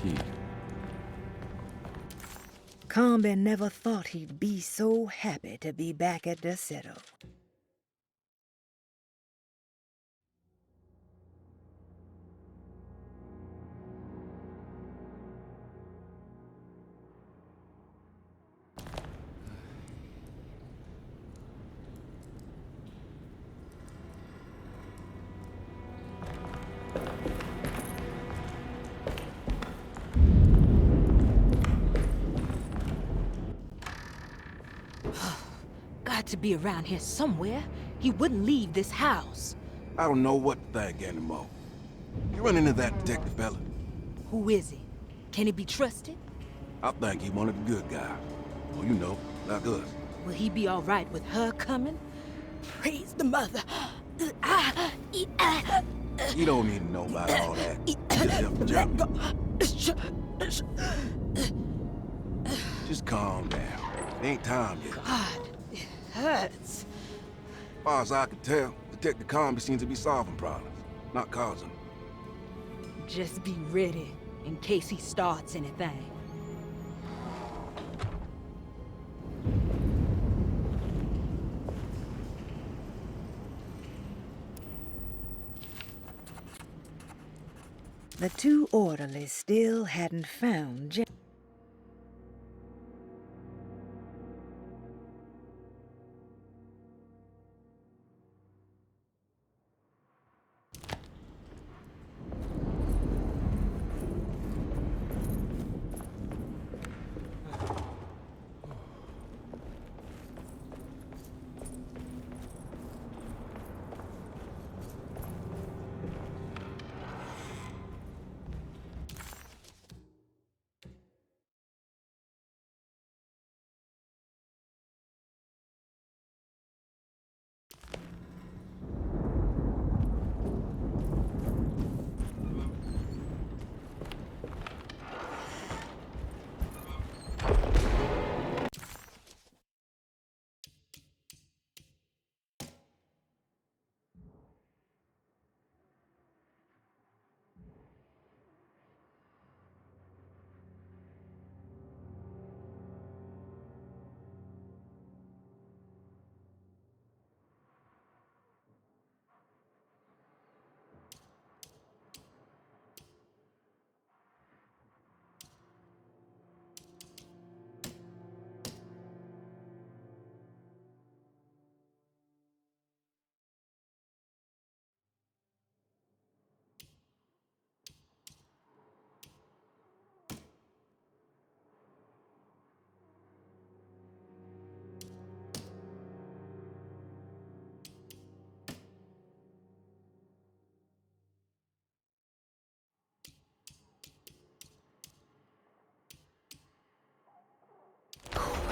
key. Combe never thought he'd be so happy to be back at the citadel. Got to be around here somewhere. He wouldn't leave this house. I don't know what to think anymore. You run into that detective fella? Who is he? Can he be trusted? I think he one of the good guys. Well, you know, like us. Will he be all right with her coming? Praise the mother. You don't need to know about all that. You just help the job. Just calm down. It ain't time yet. God, it hurts. As far as I can tell, Detective Combe seems to be solving problems, not causing them. Just be ready in case he starts anything. The two orderlies still hadn't found Jack.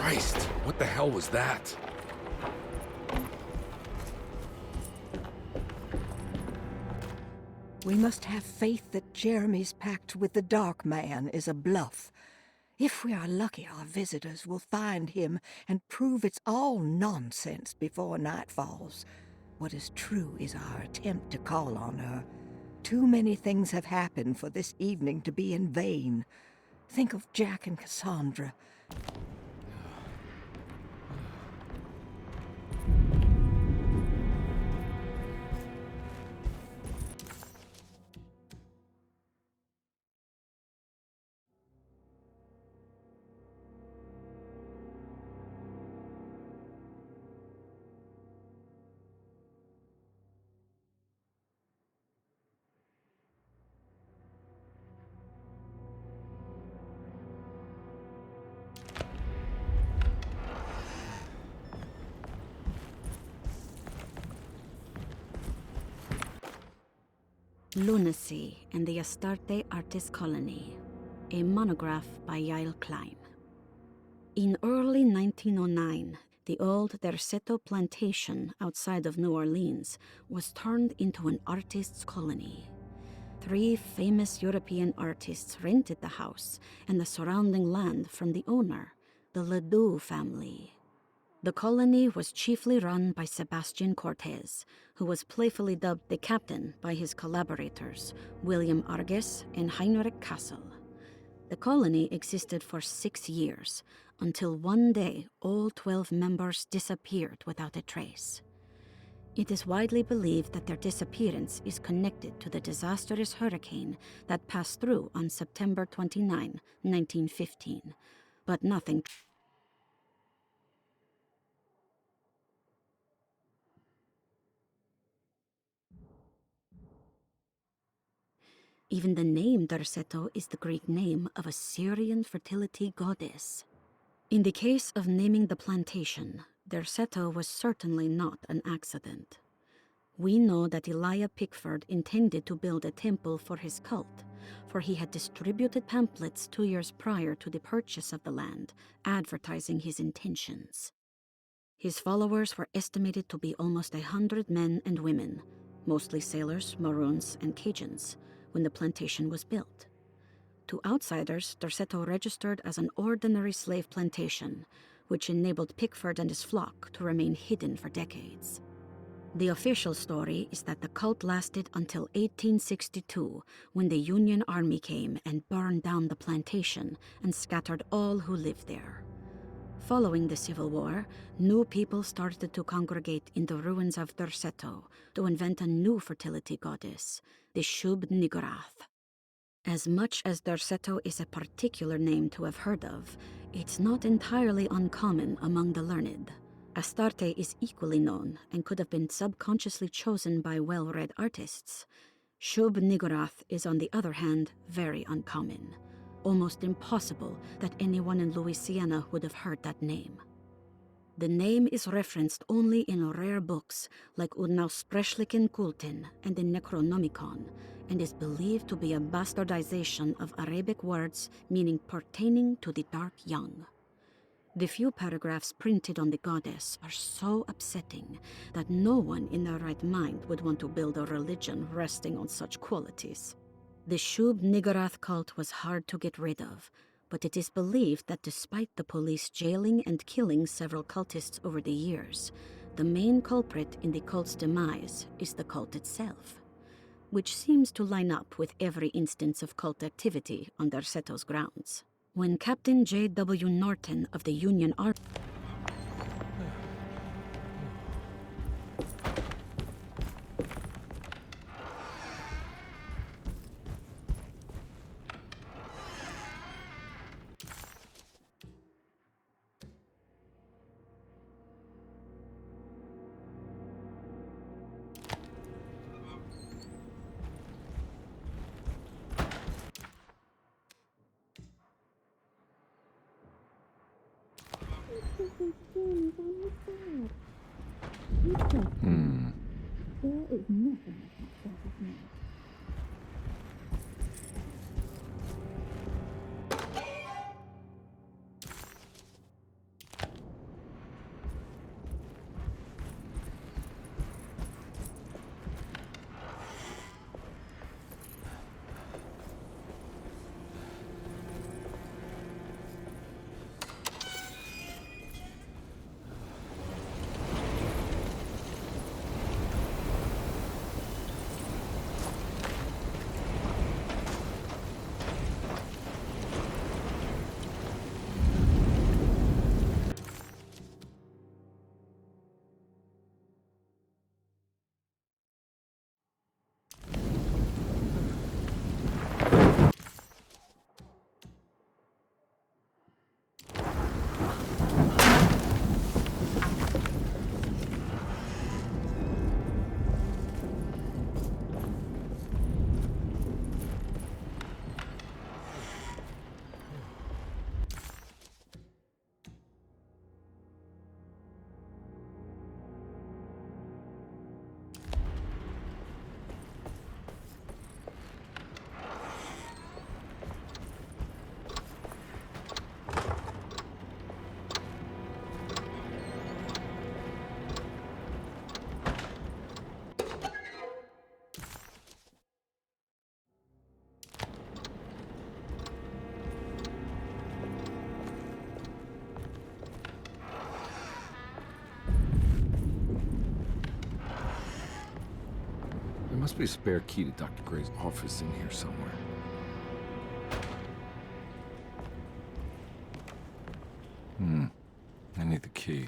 Christ, what the hell was that? We must have faith that Jeremy's pact with the Dark Man is a bluff. If we are lucky, our visitors will find him and prove it's all nonsense before night falls. What is true is our attempt to call on her. Too many things have happened for this evening to be in vain. Think of Jack and Cassandra. Lunacy and the Astarte Artist Colony, a monograph by Yael Klein. In early 1909, the old Derceto plantation outside of New Orleans was turned into an artists' colony. 3 famous European artists rented the house and the surrounding land from the owner, the Ledoux family. The colony was chiefly run by Sebastian Cortez, who was playfully dubbed the captain by his collaborators, William Arges and Heinrich Kassel. The colony existed for 6 years, until one day all 12 members disappeared without a trace. It is widely believed that their disappearance is connected to the disastrous hurricane that passed through on September 29, 1915, but nothing. Even the name Derceto is the Greek name of a Syrian fertility goddess. In the case of naming the plantation, Derceto was certainly not an accident. We know that Elijah Pickford intended to build a temple for his cult, for he had distributed pamphlets 2 years prior to the purchase of the land, advertising his intentions. His followers were estimated to be almost 100 men and women, mostly sailors, Maroons, and Cajuns, when the plantation was built. To outsiders, Derceto registered as an ordinary slave plantation, which enabled Pickford and his flock to remain hidden for decades. The official story is that the cult lasted until 1862, when the Union Army came and burned down the plantation and scattered all who lived there. Following the Civil War, new people started to congregate in the ruins of Derceto to invent a new fertility goddess, the Shub-Niggurath. As much as Derceto is a particular name to have heard of, it's not entirely uncommon among the learned. Astarte is equally known and could have been subconsciously chosen by well-read artists. Shub-Niggurath is, on the other hand, very uncommon. Almost impossible that anyone in Louisiana would have heard that name. The name is referenced only in rare books like Urnausprechlichen Kulten and the Necronomicon, and is believed to be a bastardization of Arabic words meaning pertaining to the dark young. The few paragraphs printed on the goddess are so upsetting that no one in their right mind would want to build a religion resting on such qualities. The Shub-Niggurath cult was hard to get rid of, but it is believed that despite the police jailing and killing several cultists over the years, the main culprit in the cult's demise is the cult itself, which seems to line up with every instance of cult activity on Derceto's grounds. When Captain J.W. Norton of the Union Army There must be a spare key to Dr. Gray's office in here somewhere. key.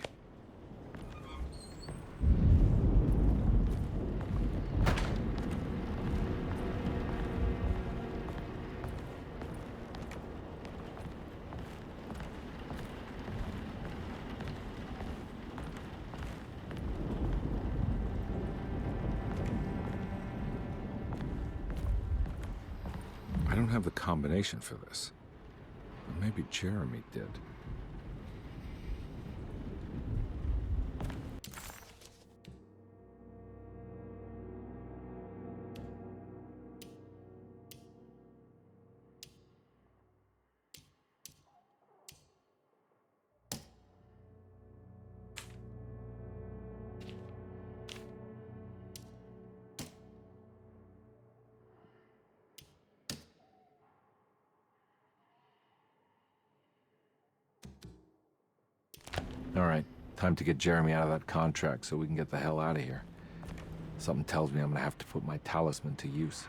I don't have the combination for this. But maybe Jeremy did. All right, time to get Jeremy out of that contract so we can get the hell out of here. Something tells me I'm gonna have to put my talisman to use.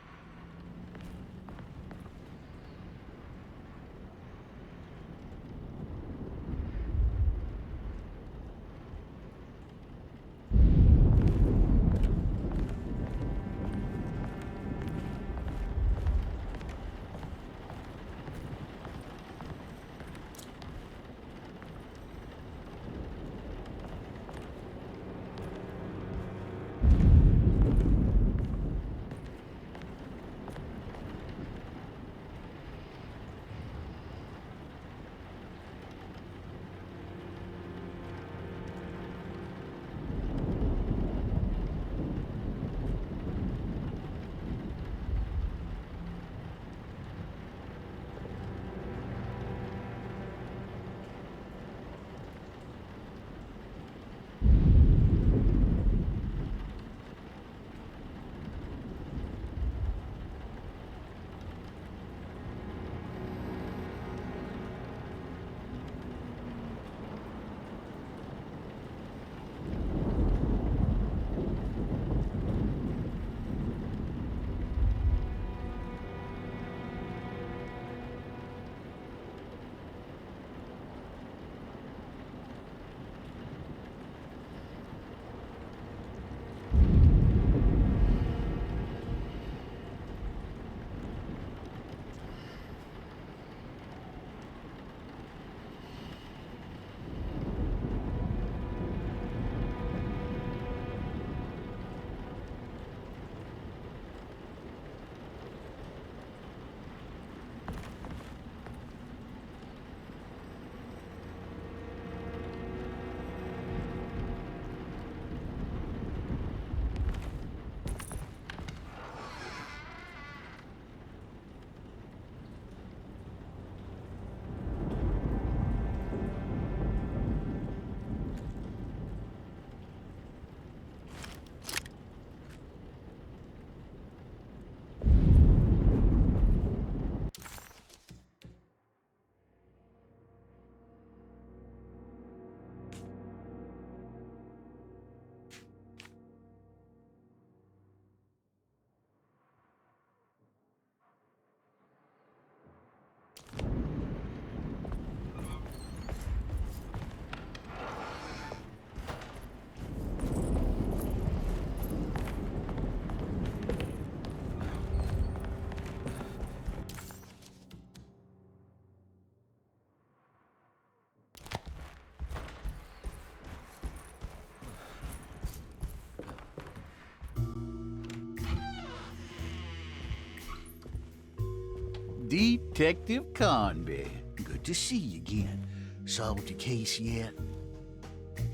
Detective Conby. Good to see you again. Solved your case yet?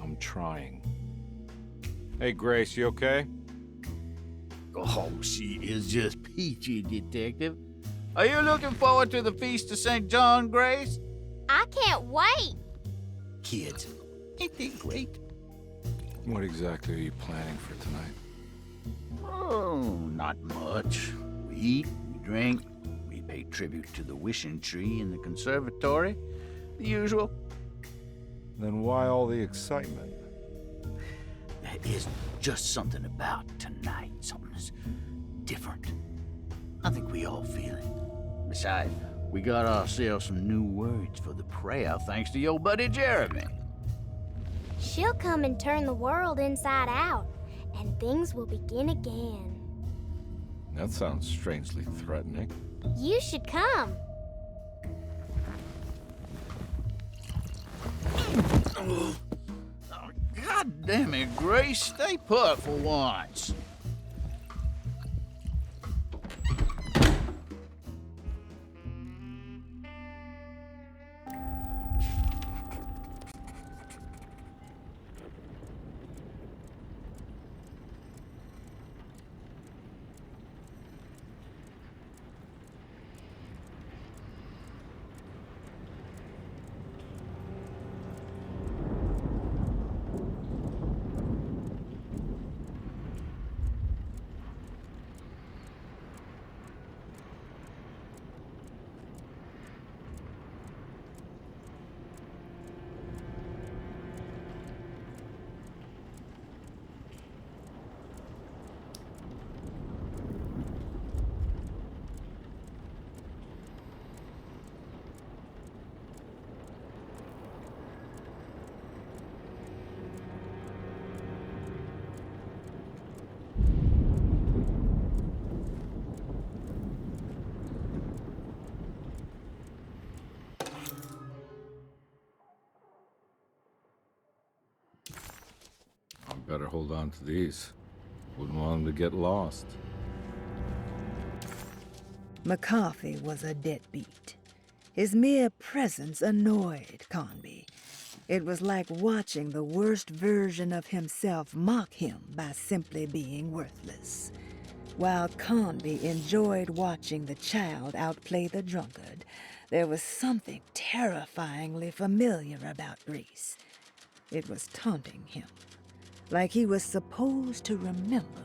I'm trying. Hey, Grace, you okay? Oh, she is just peachy, Detective. Are you looking forward to the Feast of St. John, Grace? I can't wait. Kids, ain't they great? What exactly are you planning for tonight? Oh, not much. We eat, we drink, we pay tribute to the wishing tree in the conservatory. The usual. Then why all the excitement? There is just something about tonight. Something's different. I think we all feel it. Besides, we got ourselves some new words for the prayer thanks to your buddy Jeremy. She'll come and turn the world inside out, and things will begin again. That sounds strangely threatening. You should come. God damn it, Grace. Stay put for once. I better hold on to these. Wouldn't want them to get lost. McCarthy was a deadbeat. His mere presence annoyed Conby. It was like watching the worst version of himself mock him by simply being worthless. While Conby enjoyed watching the child outplay the drunkard, there was something terrifyingly familiar about Grease. It was taunting him, like he was supposed to remember.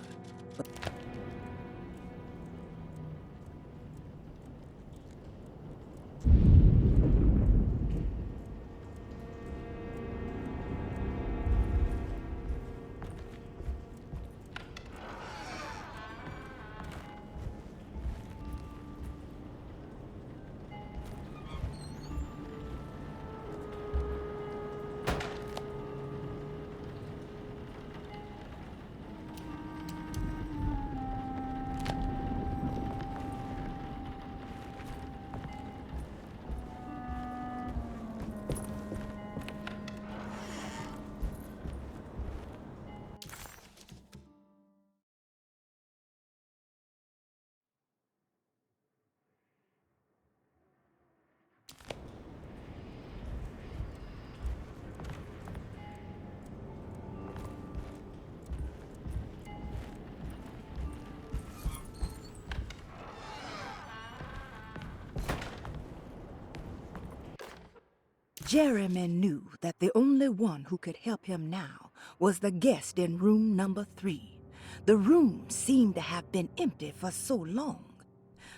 Jeremy knew that the only one who could help him now was the guest in room number 3. The room seemed to have been empty for so long.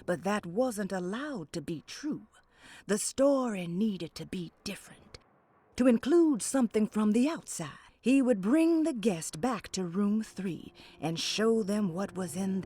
But that wasn't allowed to be true. The story needed to be different. To include something from the outside, he would bring the guest back to room 3 and show them what was in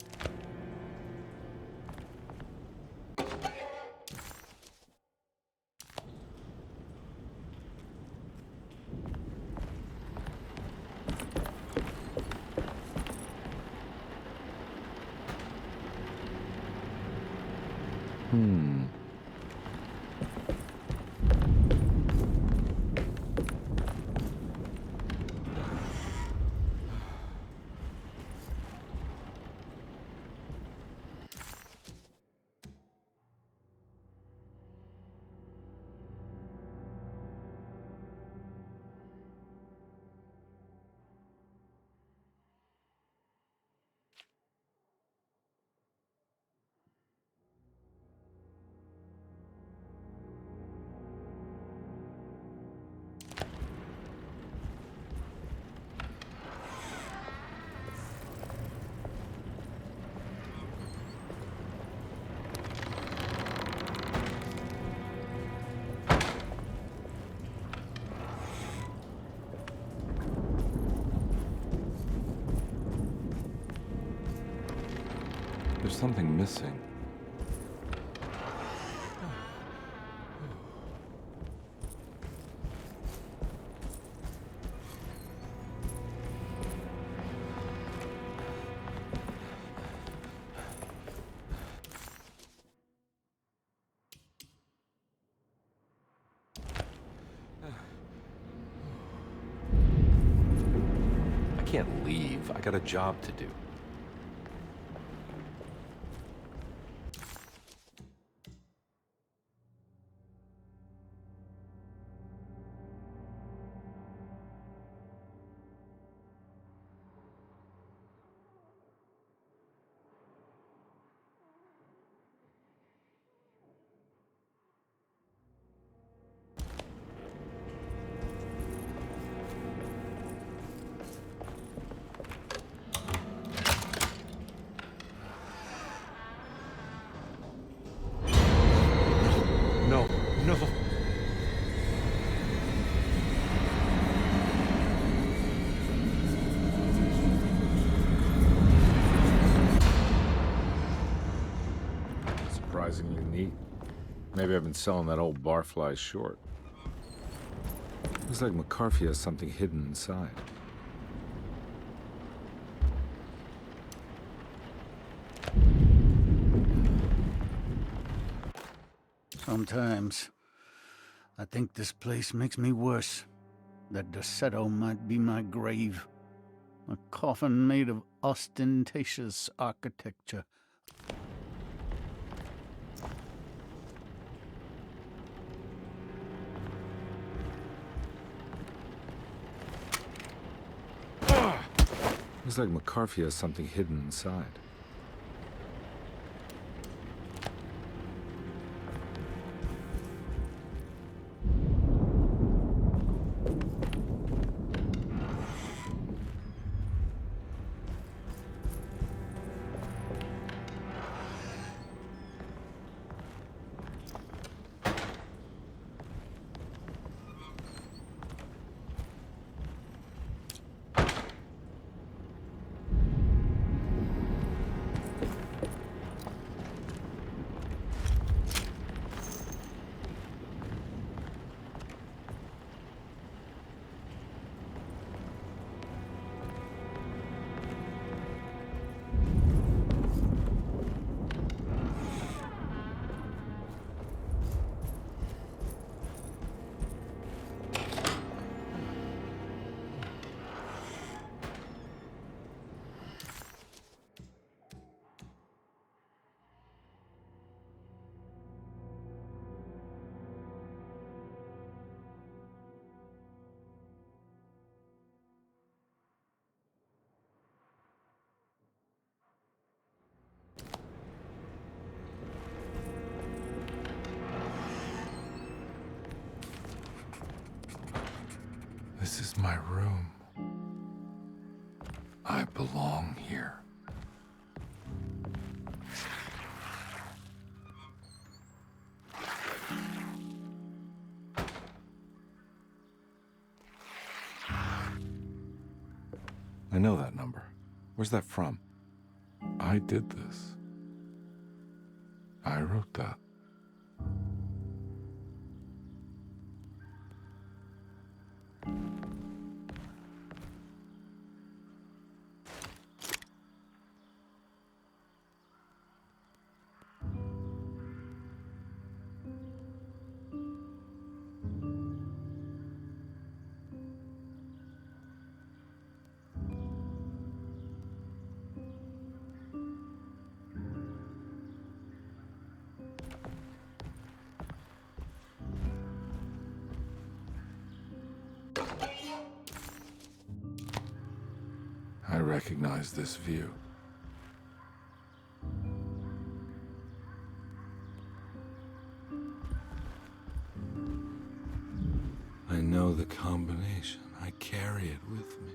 There's something missing. can't leave. I got a job to do. No, no. Surprisingly neat. Maybe I've been selling that old barfly short. Looks like McCarthy has something hidden inside. Sometimes I think this place makes me worse. That Derceto might be my grave. A coffin made of ostentatious architecture. Looks like McCarthy has something hidden inside. This is my room. I belong here. I know that number. Where's that from? I did this. I wrote that. I recognize this view. I know the combination. I carry it with me.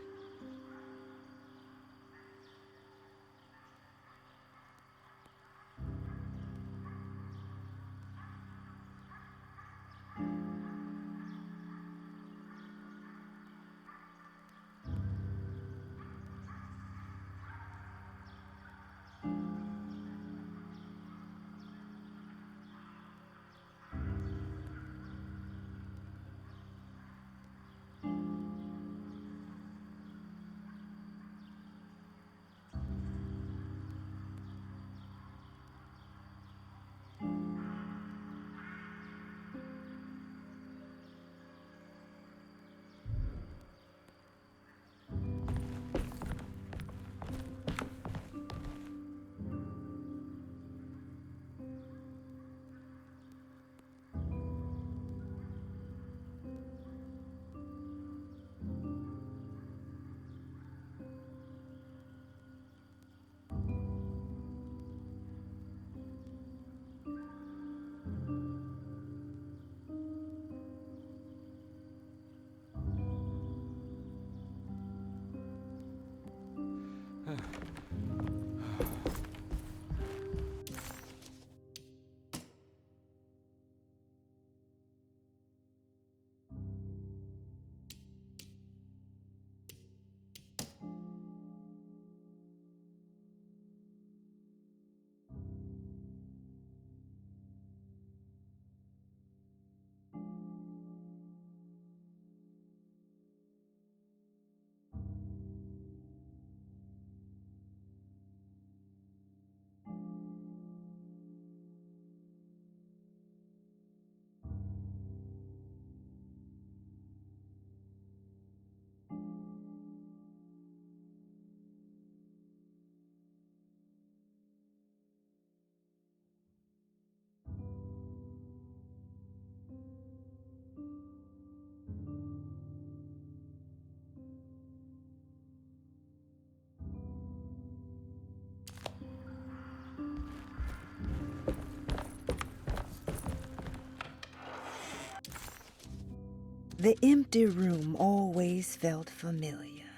The empty room always felt familiar.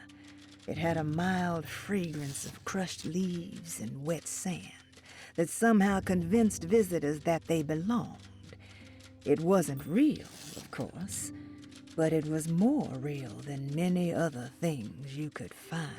It had a mild fragrance of crushed leaves and wet sand that somehow convinced visitors that they belonged. It wasn't real, of course, but it was more real than many other things you could find.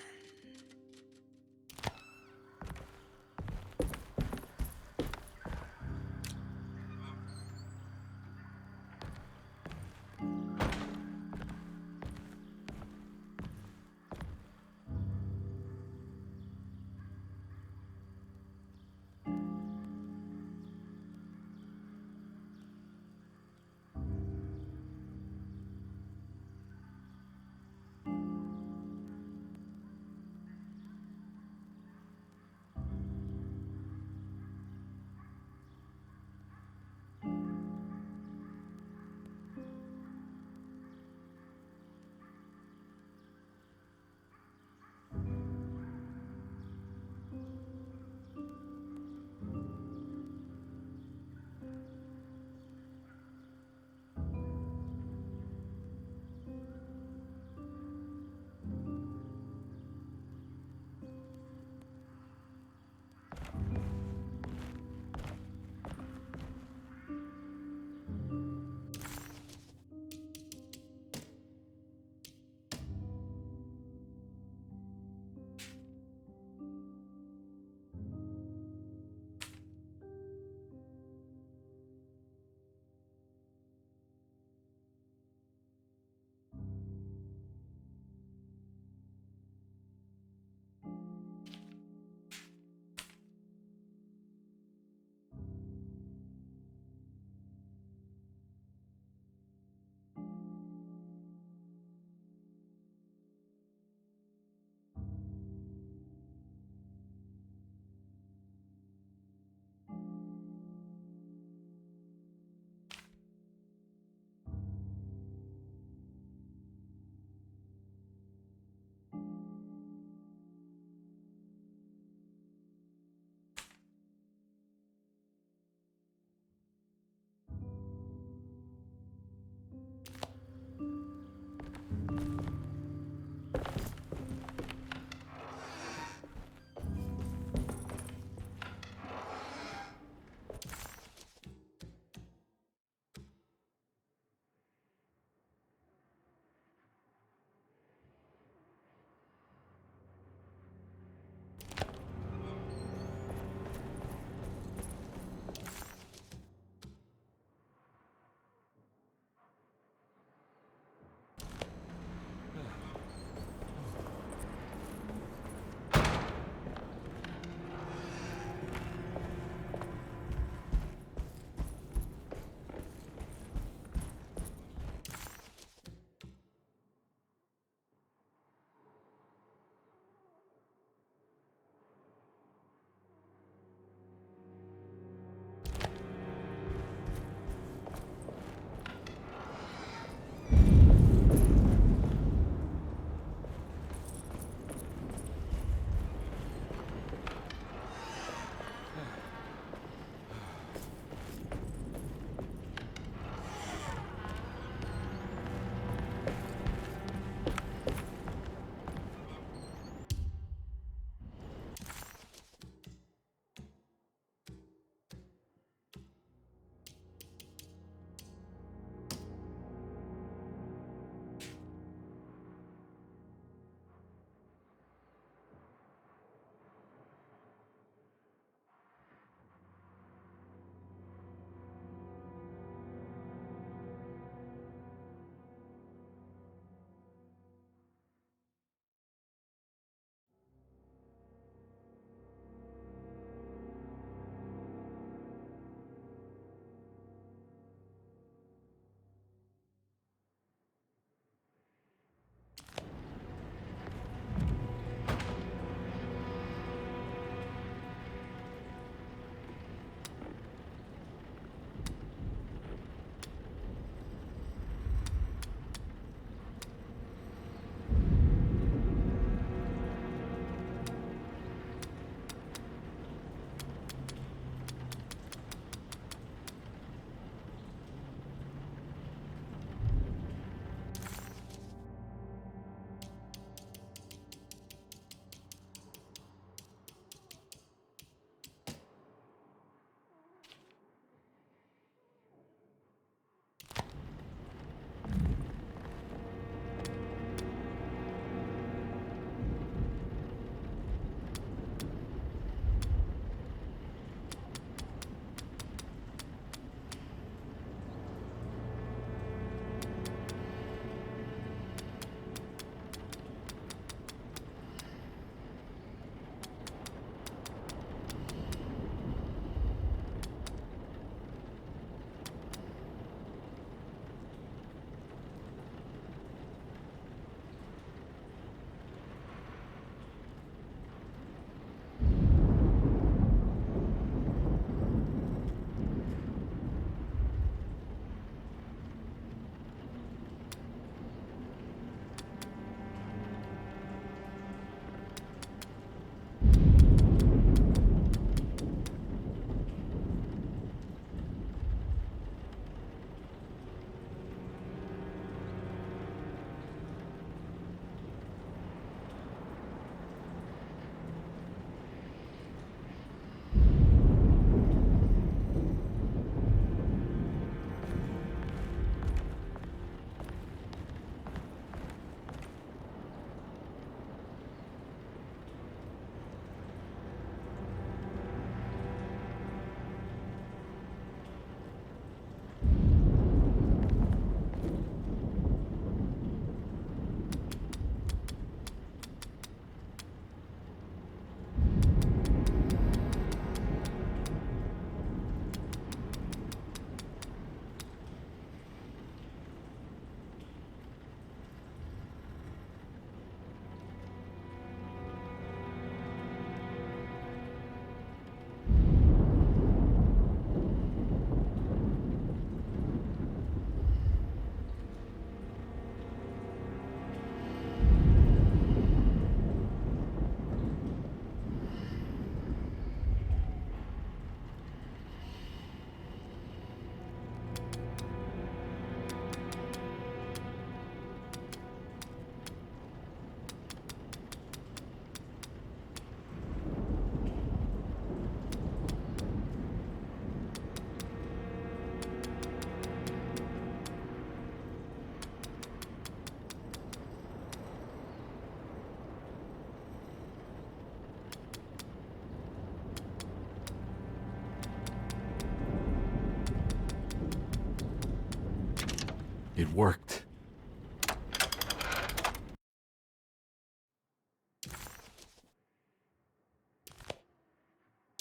It worked.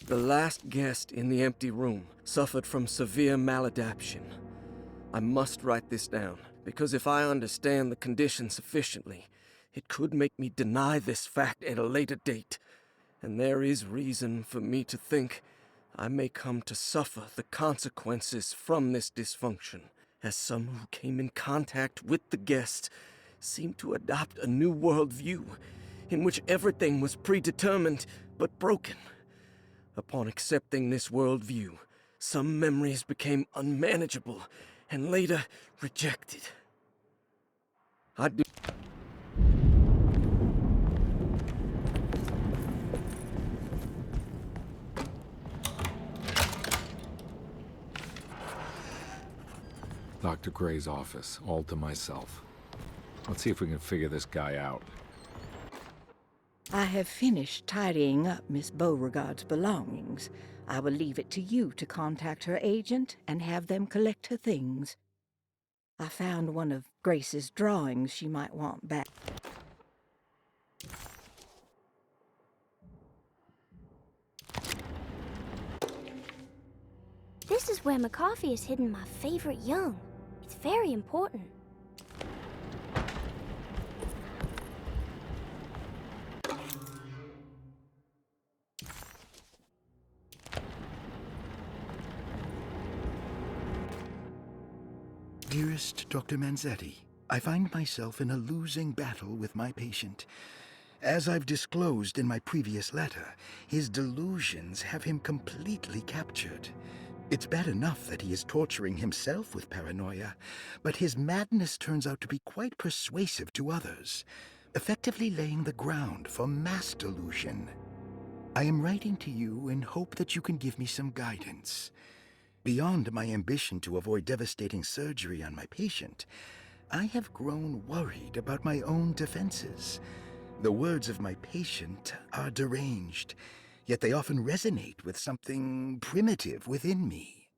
The last guest in the empty room suffered from severe maladaptation. I must write this down, because if I understand the condition sufficiently, it could make me deny this fact at a later date. And there is reason for me to think I may come to suffer the consequences from this dysfunction, as some who came in contact with the guest seemed to adopt a new worldview in which everything was predetermined but broken. Upon accepting this worldview, some memories became unmanageable and later rejected. I do. Dr. Gray's office, all to myself. Let's see if we can figure this guy out. I have finished tidying up Miss Beauregard's belongings. I will leave it to you to contact her agent and have them collect her things. I found one of Grace's drawings she might want back. This is where McCarthy has hidden my favorite young. It's very important. Dearest Dr. Manzetti, I find myself in a losing battle with my patient. As I've disclosed in my previous letter, his delusions have him completely captured. It's bad enough that he is torturing himself with paranoia, but his madness turns out to be quite persuasive to others, effectively laying the ground for mass delusion. I am writing to you in hope that you can give me some guidance. Beyond my ambition to avoid devastating surgery on my patient, I have grown worried about my own defenses. The words of my patient are deranged, yet they often resonate with something primitive within me.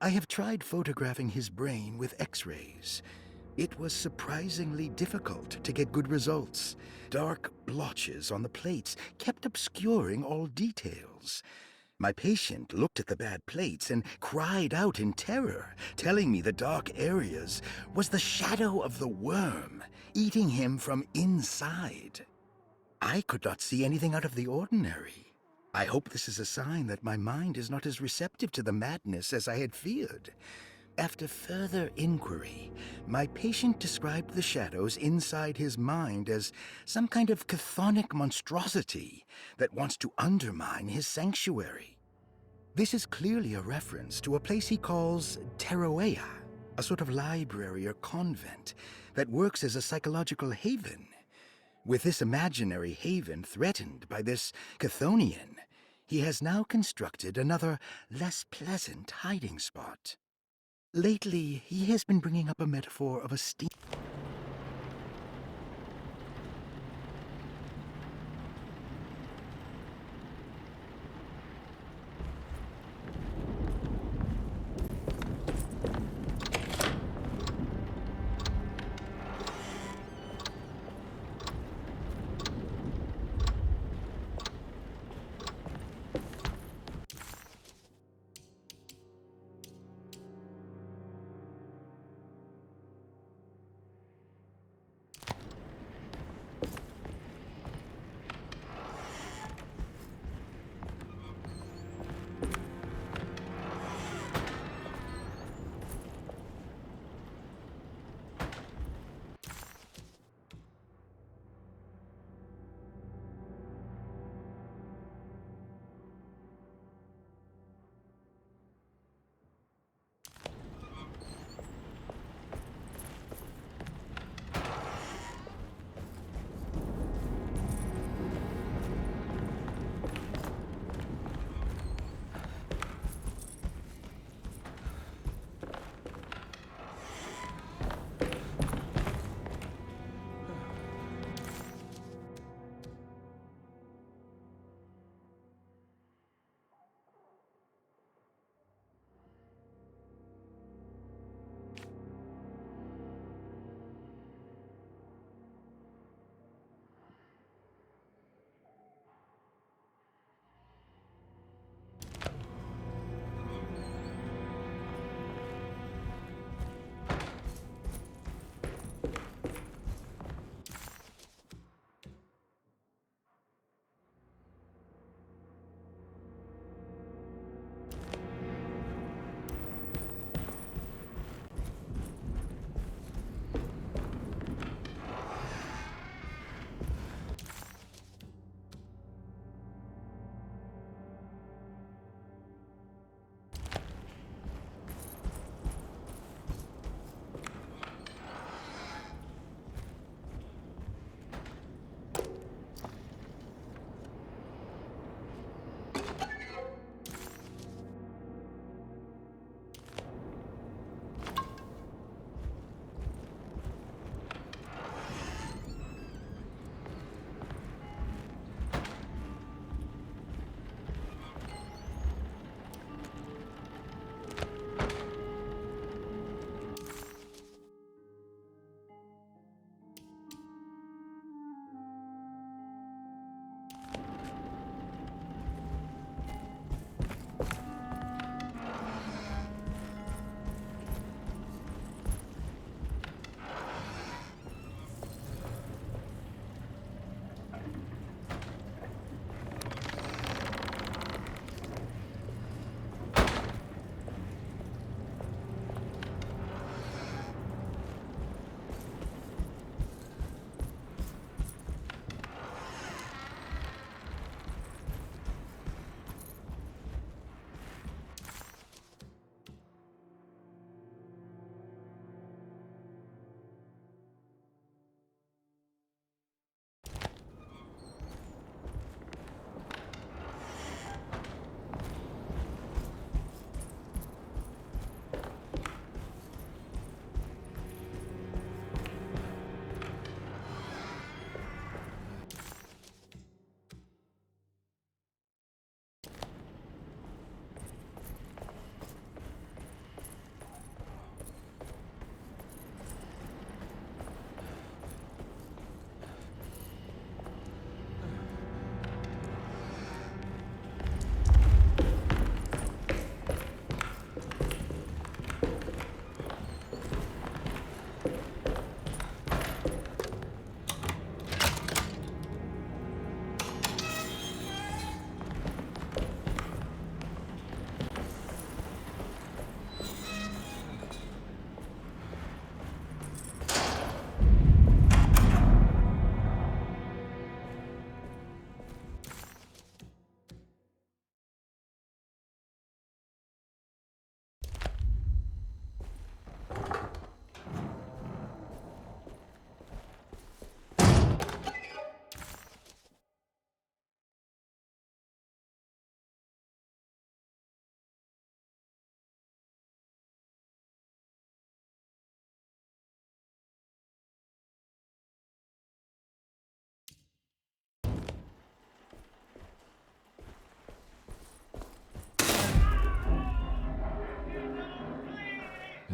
I have tried photographing his brain with X-rays. It was surprisingly difficult to get good results. Dark blotches on the plates kept obscuring all details. My patient looked at the bad plates and cried out in terror, telling me the dark areas was the shadow of the worm, eating him from inside. I could not see anything out of the ordinary. I hope this is a sign that my mind is not as receptive to the madness as I had feared. After further inquiry, my patient described the shadows inside his mind as some kind of chthonic monstrosity that wants to undermine his sanctuary. This is clearly a reference to a place he calls Teroea, a sort of library or convent that works as a psychological haven. With this imaginary haven threatened by this Chthonian, he has now constructed another, less pleasant hiding spot. Lately, he has been bringing up a metaphor of a steam...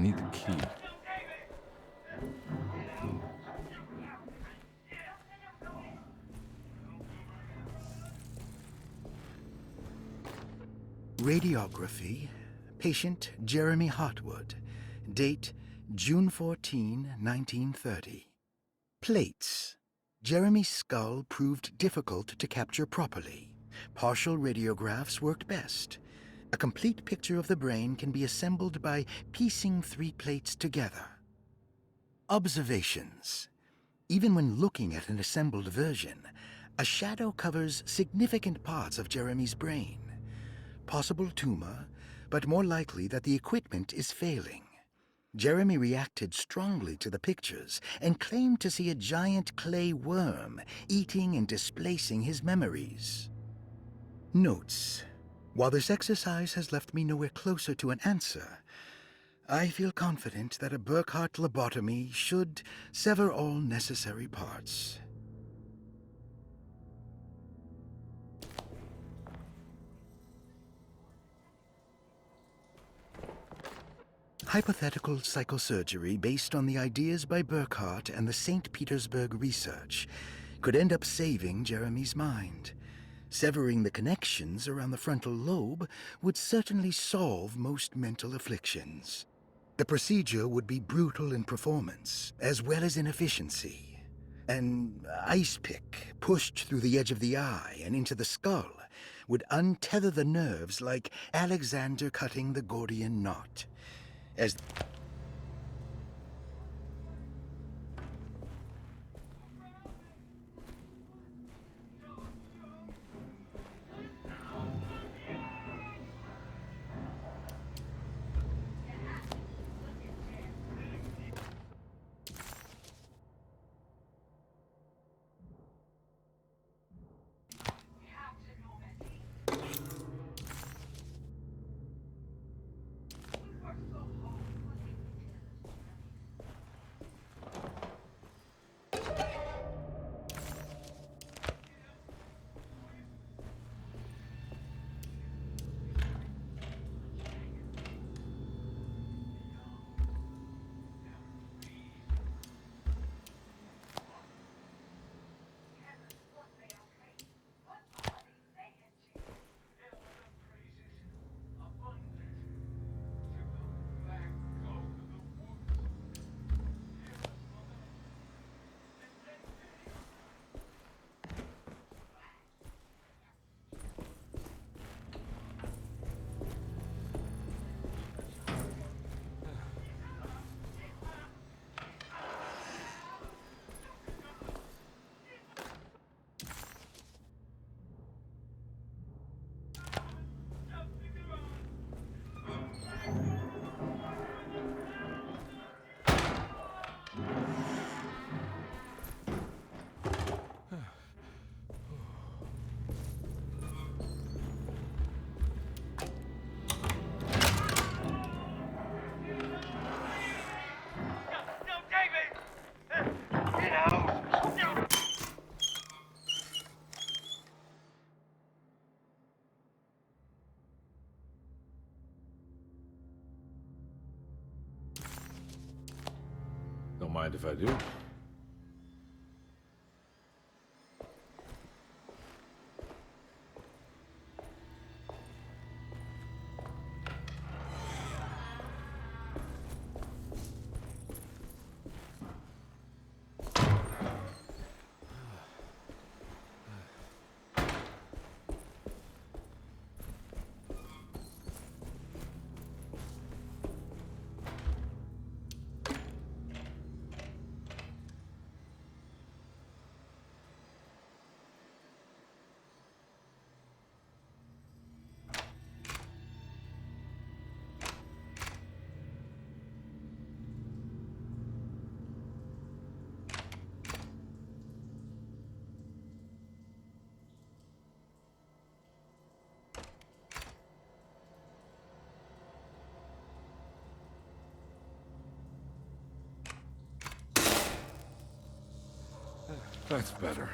need the key. Radiography. Patient Jeremy Hartwood. Date June 14, 1930. Plates. Jeremy's skull proved difficult to capture properly. Partial radiographs worked best. A complete picture of the brain can be assembled by piecing 3 plates together. Observations. Even when looking at an assembled version, a shadow covers significant parts of Jeremy's brain. Possible tumor, but more likely that the equipment is failing. Jeremy reacted strongly to the pictures and claimed to see a giant clay worm eating and displacing his memories. Notes. While this exercise has left me nowhere closer to an answer, I feel confident that a Burkhardt lobotomy should sever all necessary parts. Hypothetical psychosurgery based on the ideas by Burkhardt and the St. Petersburg research could end up saving Jeremy's mind. Severing the connections around the frontal lobe would certainly solve most mental afflictions. The procedure would be brutal in performance, as well as in efficiency. An ice pick pushed through the edge of the eye and into the skull would untether the nerves like Alexander cutting the Gordian knot. As Don't mind if I do. That's better.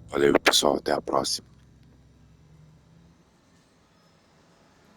Valeu, pessoal. Até a próxima.